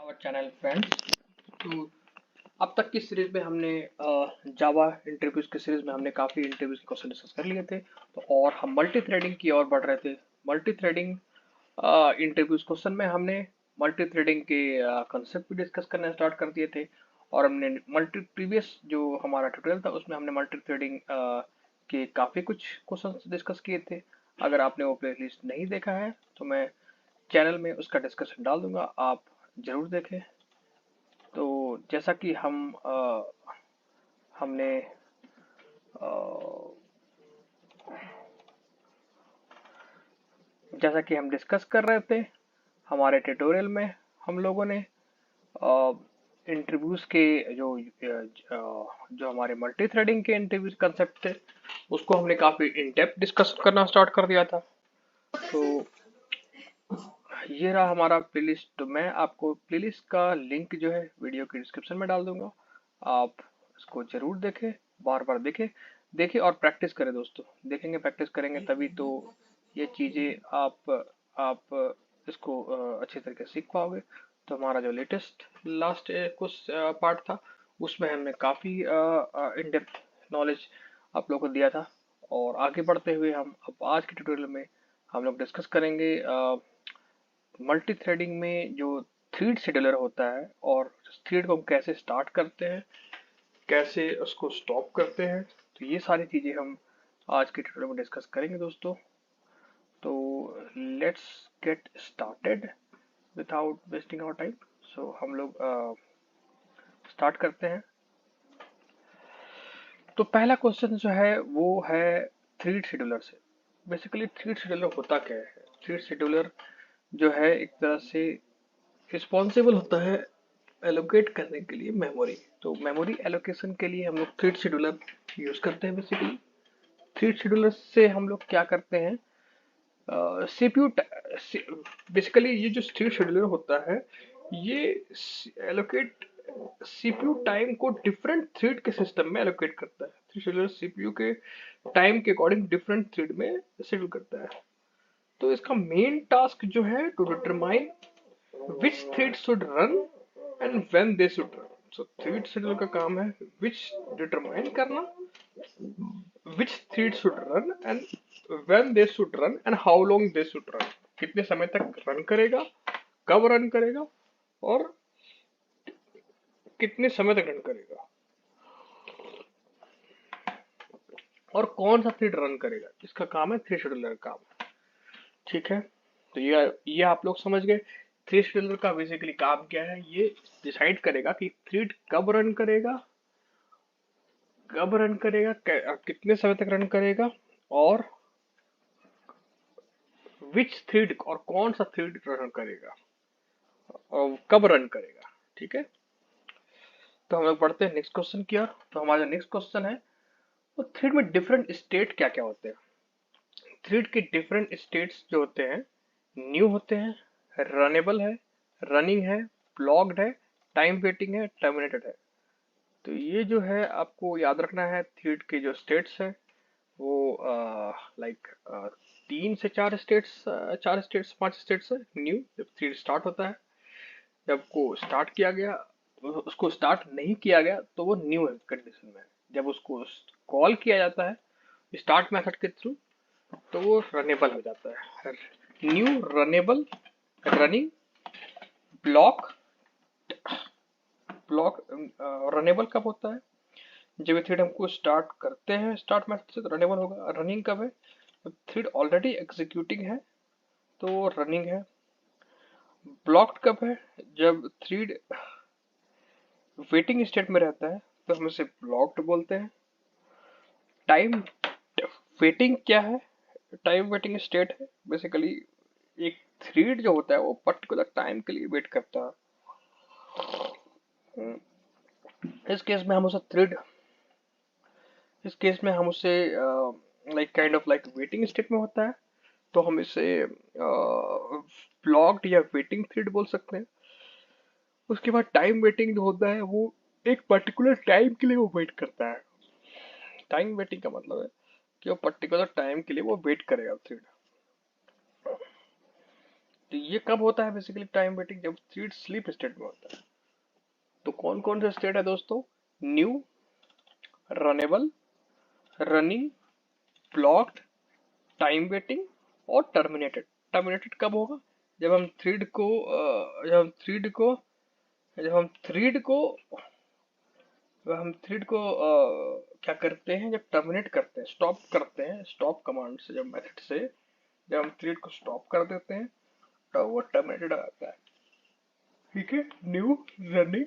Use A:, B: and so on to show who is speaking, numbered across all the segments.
A: और channel friends. तो अब तक की सीरीज में हमने जावा इंटरव्यूज की सीरीज में हमने काफ़ी इंटरव्यूज के क्वेश्चन डिस्कस कर लिए थे। तो और हम मल्टी थ्रेडिंग की ओर बढ़ रहे थे। मल्टी थ्रेडिंग इंटरव्यूज क्वेश्चन में हमने मल्टी थ्रेडिंग के कंसेप्ट भी डिस्कस करना स्टार्ट कर दिए थे। और हमने मल्टी प्रीवियस जो हमारा ट्यूटोरियल था उसमें हमने मल्टी थ्रेडिंग के काफ़ी कुछ क्वेश्चन डिस्कस किए थे। अगर आपने वो प्लेलिस्ट नहीं देखा है तो मैं चैनल में उसका डिस्कशन डाल दूंगा, आप जरूर देखें। तो जैसा कि हमने अ, जैसा कि हम डिस्कस कर रहे थे हमारे ट्यूटोरियल में, हम लोगों ने इंटरव्यूज के जो हमारे मल्टी थ्रेडिंग के इंटरव्यूज कंसेप्ट थे उसको हमने काफी इन डेप्थ डिस्कस करना स्टार्ट कर दिया था। तो ये रहा हमारा प्लेलिस्ट। तो मैं आपको प्लेलिस्ट का लिंक जो है वीडियो के डिस्क्रिप्शन में डाल दूंगा, आप इसको जरूर देखें, बार बार देखें। देखें और प्रैक्टिस करें दोस्तों, देखेंगे प्रैक्टिस करेंगे तभी तो ये चीज़ें आप इसको अच्छे तरीके से सीख पाओगे। तो हमारा जो लेटेस्ट लास्ट कुछ पार्ट था उसमें हमने काफ़ी इन डेप्थ नॉलेज आप लोगों को दिया था। और आगे बढ़ते हुए हम अब आज के ट्यूटोरियल में हम लोग डिस्कस करेंगे मल्टी थ्रेडिंग में जो थ्रेड शेड्यूलर होता है और थ्रेड को हम कैसे स्टार्ट करते हैं, कैसे उसको स्टॉप करते हैं। तो ये सारी चीज़ें हम आज के ट्यूटोरियल में डिस्कस करेंगे दोस्तों। तो let's get started without wasting our time. So हम लोग स्टार्ट करते हैं। तो पहला क्वेश्चन जो है वो है थ्रेड शेड्यूलर से। बेसिकली थ्रेड शेड्यूलर होता क्या है? थ्रेड शेड्यूलर जो है एक तरह से रिस्पॉन्सिबल होता है एलोकेट करने के लिए मेमोरी। तो मेमोरी एलोकेशन के लिए हम लोग थ्रेड शेड्यूलर यूज करते हैं। बेसिकली थ्रेड शेड्यूलर से हम लोग क्या करते हैं, सीपीयू बेसिकली ये जो थ्रेड शेड्यूलर होता है ये एलोकेट सीपीयू टाइम को डिफरेंट थ्रेड के सिस्टम में एलोकेट करता है। थ्रेड शेड्यूलर सीपीयू के टाइम के अकॉर्डिंग डिफरेंट थ्रेड में शेड्यूल करता है। तो इसका मेन टास्क जो है to determine which thread should run and when they should run. So thread scheduler का काम है which determine करना, which thread should run and when they should run and how long they should run. कितने समय तक run करेगा, कब run करेगा और कितने समय तक रन करेगा और कौन सा थ्रेड रन करेगा, इसका काम है थ्रेड शेड्यूलर का काम। ठीक है, तो ये आप लोग समझ गए। थ्रेड शेड्यूलर का बेसिकली काम क्या है, ये डिसाइड करेगा कि थ्रेड कब रन करेगा, कितने समय तक रन करेगा और विच थ्रेड और कौन सा थ्रेड रन करेगा और कब रन करेगा। ठीक है, तो हम लोग बढ़ते हैं नेक्स्ट क्वेश्चन की ओर। तो हमारा नेक्स्ट क्वेश्चन है वो थ्रेड में डिफरेंट स्टेट क्या क्या होते हैं। थ्रेड के डिफरेंट स्टेट्स जो होते हैं न्यू होते हैं, रनेबल है, रनिंग है, ब्लॉक्ड है, टाइम वेटिंग है, टर्मिनेटेड है। तो ये जो है आपको याद रखना है, थ्रेड के जो स्टेट्स है वो लाइक 3 से 4 स्टेट्स, 4 स्टेट्स 5 स्टेट्स है। न्यू जब थ्रेड स्टार्ट होता है, जब को स्टार्ट किया गया, उसको स्टार्ट नहीं किया गया तो वो न्यू है कंडीशन में। जब उसको कॉल किया जाता है स्टार्ट मेथड के थ्रू तो वो रनेबल हो जाता है। New, runnable, running, block. Block runnable कब होता है, जब ये थ्रेड हमको स्टार्ट करते हैं स्टार्ट मेथड से तो रनेबल होगा। रनिंग कब है, जब थ्रेड ऑलरेडी एग्जीक्यूटिंग है तो रनिंग है। ब्लॉक्ड कब है, जब थ्रेड वेटिंग स्टेट में रहता है तो हम इसे ब्लॉक्ड बोलते हैं। टाइम वेटिंग क्या है, टाइम वेटिंग स्टेट है बेसिकली एक थ्रेड जो होता है वो पर्टिकुलर टाइम के लिए वेट करता है। इस केस में हम उसे थ्रेड इस केस में हम उसे like kind of like waiting state में होता है तो हम इसे ब्लॉक्ड या वेटिंग थ्रेड बोल सकते हैं। उसके बाद टाइम वेटिंग जो होता है वो एक पर्टिकुलर टाइम के लिए वो वेट करता है। टाइम वेटिंग का मतलब है कि वो पर्टिकुलर टाइम के लिए वो वेट करेगा थ्रेड। तो ये कब होता है बेसिकली टाइम वेटिंग? जब थ्रेड स्लीप स्टेट में होता है। तो कौन कौन से स्टेट है दोस्तों? New, runnable, running, blocked, time waiting और टर्मिनेटेड। टर्मिनेटेड कब होगा? जब हम थ्रेड को जब हम थ्रेड को जब हम थ्रेड को जब हम थ्रेड को क्या करते हैं, जब टर्मिनेट करते हैं, स्टॉप करते हैं, स्टॉप कमांड से, जब मेथड से जब हम थ्रेड को स्टॉप कर देते हैं तब वो टर्मिनेटेड आता है। ठीक है, new, running,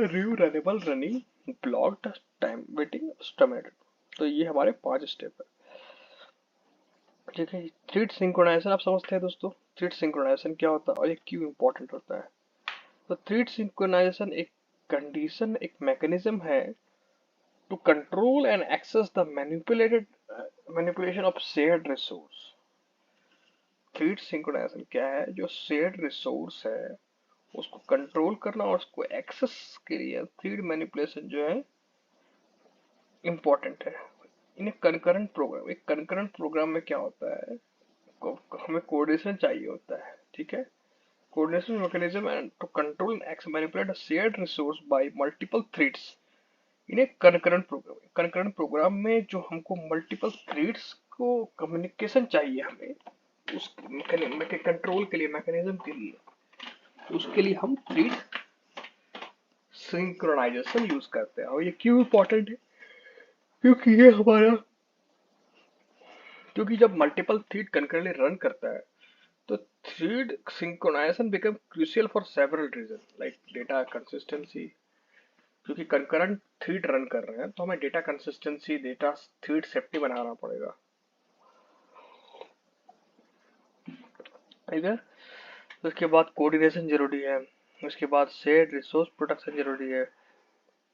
A: new, runnable, running, blocked, time waiting, terminated. तो ये हमारे 5 स्टेप है। ठीक है, थ्रेड सिंक्रोनाइजेशन आप समझते हैं दोस्तों? थ्रेड सिंक्रोनाइजेशन क्या होता है और ये क्यों इंपॉर्टेंट होता है? तो थ्रेड सिंक्रोनाइजेशन एक कंडीशन, एक मैकेनिज्म है to control and access the manipulation of shared resource। Thread synchronization क्या है? जो शेयर्ड रिसोर्स है उसको कंट्रोल करना और उसको एक्सेस के लिए थ्रेड मैनिपुलेशन जो है इम्पोर्टेंट है। इन कंकरेंट प्रोग्राम, एक कंकरेंट प्रोग्राम में क्या होता है, हमें कोऑर्डिनेशन चाहिए होता है। ठीक है, coordination mechanism and to control and manipulate a shared resource by multiple threads in a concurrent program. Concurrent program में जो हमको मल्टीपल थ्रेड्स को कम्युनिकेशन चाहिए हमें, उस कंट्रोल के लिए, मैकेनिज्म के लिए, उसके लिए हम थ्रेड सिंक्रोनाइजेशन यूज करते हैं। और ये क्यों इंपॉर्टेंट है? क्योंकि ये हमारा क्योंकि जब मल्टीपल थ्रेड कंकरेंटली रन करता है तो thread synchronization become crucial for several reason like data consistency. क्योंकि कंकरेंट थ्रेड रन कर रहे हैं तो हमें data consistency, data thread safety बनाना पड़ेगा। इधर उसके बाद कोऑर्डिनेशन जरूरी है, उसके बाद शेयर्ड रिसोर्स प्रोटेक्शन जरूरी है।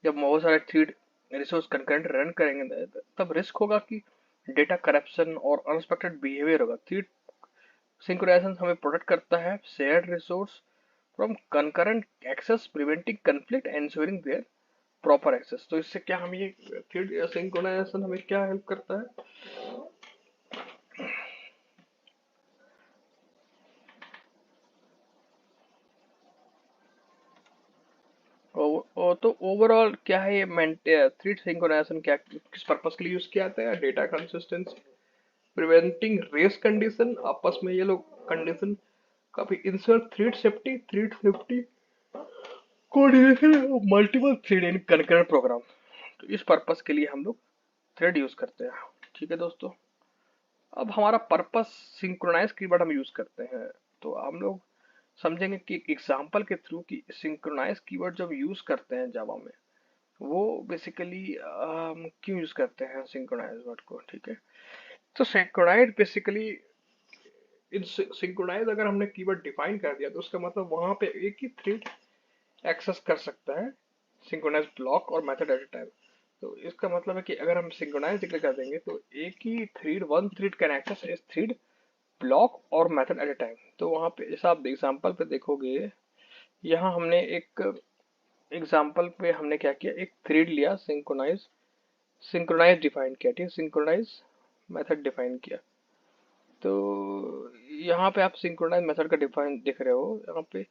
A: जब बहुत सारे थ्रेड रिसोर्स कंकरेंट रन करेंगे तब रिस्क होगा कि डेटा करप्शन और अनएक्सपेक्टेड बिहेवियर होगा। थ्रेड सिंक्रोनाइजेशन हमें प्रोटेक्ट करता है shared resource from concurrent access, preventing conflict, ensuring their proper access. तो इससे क्या हम ये थ्रेड सिंक्रोनाइजेशन हमें क्या हेल्प करता है? तो ओवरऑल क्या है ये थ्रेड सिंक्रोनाइजेशन क्या किस पर्पस के लिए यूज किया जाता है? Data consistency, preventing race condition, आपस में ये लोग कंडीशन काफी ensure thread safety, coordination, multiple thread in concurrent program. तो इस पर्पस के लिए हम लोग थ्रेड यूज करते हैं। ठीक है दोस्तों, अब हमारा पर्पस सिंक्रोनाइज कीवर्ड हम यूज करते हैं तो हम लोग समझेंगे कि एग्जांपल के थ्रू कि सिंक्रोनाइज कीवर्ड जब यूज करते हैं जावा में वो बेसिकली क्यों यूज करते हैं सिंक्रोनाइज वर्ड को। ठीक है, तो सिंक्रोनाइज बेसिकली इन सिंक्रोनाइज अगर हमने कीवर्ड डिफाइन कर दिया तो उसका मतलब वहां पे एक ही थ्रेड एक्सेस कर सकता है सिंक्रोनाइज ब्लॉक और मेथड एट ए टाइम। तो इसका मतलब है कि अगर हम सिंक्रोनाइज डिक्लेयर कर देंगे तो एक ही thread, one thread can access इस थ्रेड ब्लॉक और मेथड एट ए टाइम। तो वहां पे जैसा आप एग्जांपल पे देखोगे, यहाँ हमने एक एग्जांपल पे हमने क्या किया, एक थ्रेड लिया, सिंक्रोनाइज सिंक्रोनाइज डिफाइन किया। ठीक है, सिंक्रोनाइज मेथड डिफाइन किया। तो यहाँ पे आप सिंक्रोनाइज मेथड का डिफाइन देख रहे हो, यहाँ पे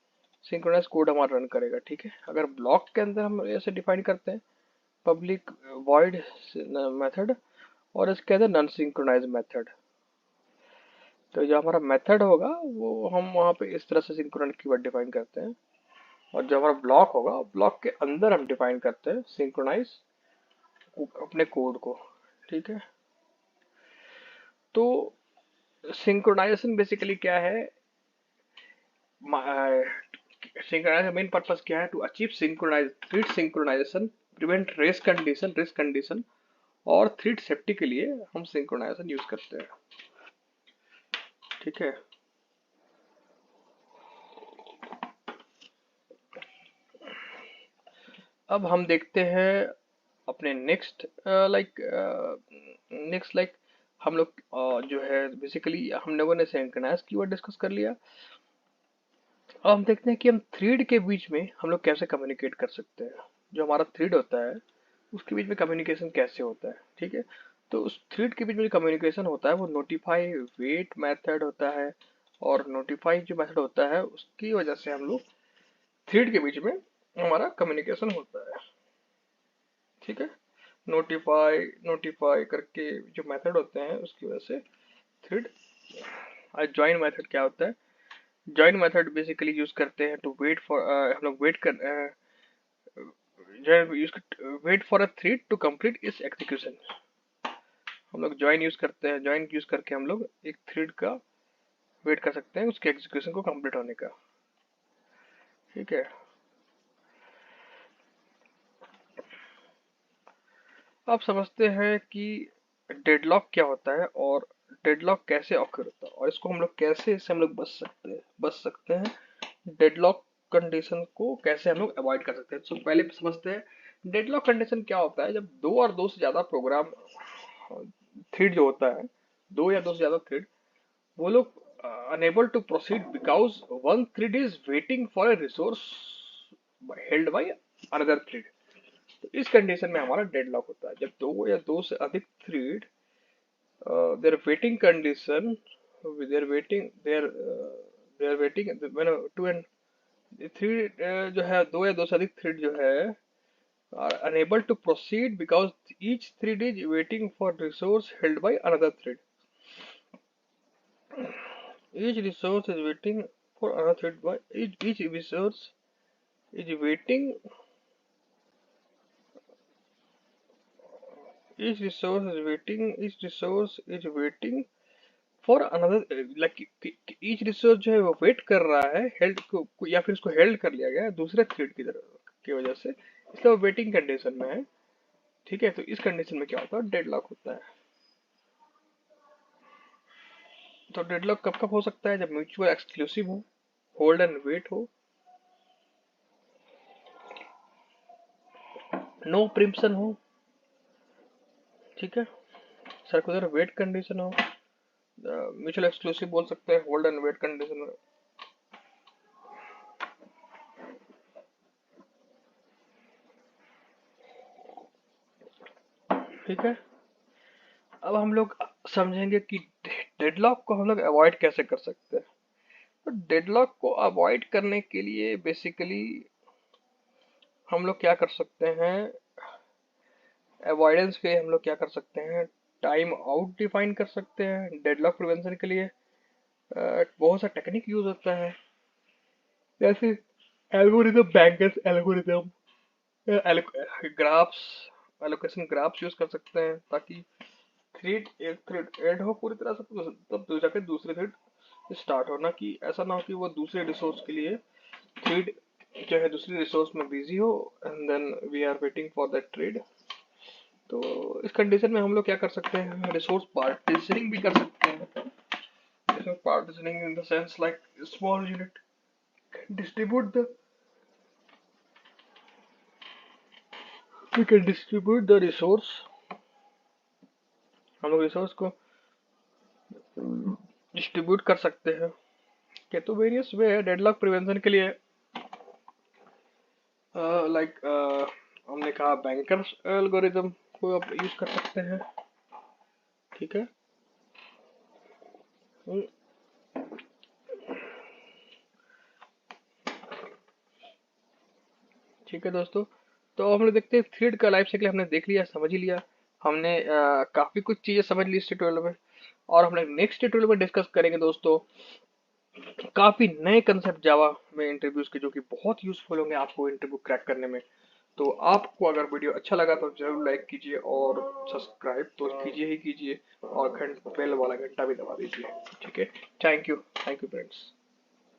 A: सिंक्रोनाइज कोड हमारा रन करेगा। ठीक है, अगर ब्लॉक के अंदर हम ऐसे डिफाइन करते हैं पब्लिक वॉइड मेथड और इसके अंदर नॉन सिंक्रोनाइज मेथड, तो जो हमारा मेथड होगा वो हम वहाँ पे इस तरह से सिंक्रोनाइज कीवर्ड डिफाइन करते हैं। और जो हमारा ब्लॉक होगा, ब्लॉक के अंदर हम डिफाइन करते हैं सिंक्रोनाइज अपने कोड को। ठीक है, तो सिंक्रोनाइजेशन बेसिकली क्या है? सिंक्रोनाइज का मेन पर्पस क्या है? To achieve synchronize thread synchronization, prevent race condition और थ्रेड सेफ्टी के लिए हम सिंक्रोनाइजेशन यूज करते हैं। ठीक है, अब हम देखते हैं अपने नेक्स्ट लाइक हम लोग जो है बेसिकली हम लोगों ने सिंक्रोनाइज कीवर्ड डिस्कस कर लिया। अब हम देखते हैं कि हम थ्रेड के बीच में हम लोग कैसे कम्युनिकेट कर सकते हैं। जो हमारा थ्रेड होता है उसके बीच में कम्युनिकेशन कैसे होता है। ठीक है, तो उस थ्रेड के बीच में जो कम्युनिकेशन होता है वो नोटिफाई वेट मेथड होता है और नोटिफाई जो मेथड होता है उसकी वजह से हम लोग थ्रेड के बीच में हमारा कम्युनिकेशन होता है। ठीक है, नोटिफाई नोटिफाई करके जो मेथड होते हैं उसकी वजह से थ्रेड। ज्वाइन मेथड क्या होता है? ज्वाइन मेथड बेसिकली यूज करते हैं टू वेट फॉर, हम लोग wait for a thread to complete इस एग्जीक्यूशन। हम लोग ज्वाइन यूज करते हैं, ज्वाइन यूज करके हम लोग एक थ्रेड का वेट कर सकते हैं उसके एग्जीक्यूशन को कंप्लीट होने का। ठीक है, आप समझते हैं कि डेडलॉक क्या होता है और डेडलॉक कैसे ऑकर होता है और इसको हम लोग कैसे, इससे हम लोग बच सकते हैं डेडलॉक कंडीशन को कैसे हम लोग अवॉइड कर सकते हैं। तो पहले समझते हैं डेडलॉक कंडीशन क्या होता है। जब दो और दो से ज्यादा प्रोग्राम थ्रेड जो होता है, दो या दो से ज्यादा थ्रेड, वो लोग unable to proceed because one thread is waiting for a resource held by another thread. तो इस कंडीशन में हमारा डेडलॉक होता है जब दो या दो से अधिक thread their waiting condition, their waiting when two and three, जो है दो या दो से अधिक थ्रेड जो है are unable to proceed because each thread is waiting for resource held by another thread. Each resource is waiting for another thread by each resource is waiting. Each resource is waiting. Each resource is waiting for another, like each resource जो है वो wait कर रहा है held को, या फिर उसको हेल्ड कर लिया गया है दूसरे थ्रेड की तरफ की वजह से, इसलिए वो वेटिंग कंडीशन में है। ठीक है, तो इस कंडीशन में क्या होता है? डेडलॉक होता है। तो डेडलॉक कब कब हो सकता है? जब म्यूचुअल एक्सक्लूसिव हो, होल्ड एंड वेट हो, नो प्रिम्पशन हो, ठीक है, सर्कुलर वेट कंडीशन हो, म्यूचुअल एक्सक्लूसिव बोल सकते हैं होल्ड एंड वेट कंडीशन में। ठीक है, अब हम लोग समझेंगे कि डेडलॉक को हम लोग अवॉइड कैसे कर सकते हैं। तो डेडलॉक को अवॉइड करने के लिए बेसिकली हम लोग क्या कर सकते हैं? अवॉइडेंस के हम लोग क्या कर सकते हैं? टाइम आउट डिफाइन कर सकते हैं। डेडलॉक प्रिवेंशन के लिए बहुत सा टेक्निक यूज होता है, जैसे algorithm, bankers algorithm, graphs, allocation graphs use कर सकते हैं ताकि थ्रेड, एक थ्रेड एड हो पूरी तरह से, तब तो जाके दूसरे थ्रेड स्टार्ट हो, ना कि ऐसा ना हो कि वो दूसरे रिसोर्स के लिए थ्रेड जो है दूसरी रिसोर्स में बिजी हो and then we are waiting for that thread. तो इस कंडीशन में हम लोग क्या कर सकते हैं? रिसोर्स पार्टीशनिंग भी कर सकते हैं। Resource partitioning in the sense like small unit distribute the, we can distribute the resource, हम लोग रिसोर्स को डिस्ट्रीब्यूट कर सकते हैं। के तो वेरियस वे है डेडलॉक प्रिवेंशन के लिए, लाइक हमने कहा बैंकर्स एल्गोरिदम को आप यूज कर सकते हैं। ठीक है, हम्म, ठीक है दोस्तों, तो हम लोग देखते हैं थ्रेड का लाइफ साइकिल हमने देख लिया, समझ ही लिया हमने, काफी कुछ चीजें समझ ली इस ट्यूटोरियल में, और हम लोग नेक्स्ट ट्यूटोरियल में डिस्कस करेंगे दोस्तों काफी नए कंसेप्ट जावा में इंटरव्यूज के, जो कि बहुत यूजफुल होंगे आपको इंटरव्यू क्रैक करने में। तो आपको अगर वीडियो अच्छा लगा तो जरूर लाइक कीजिए और सब्सक्राइब तो कीजिए ही कीजिए, और बेल वाला घंटा भी दबा दीजिए। ठीक है, थैंक यू फ्रेंड्स।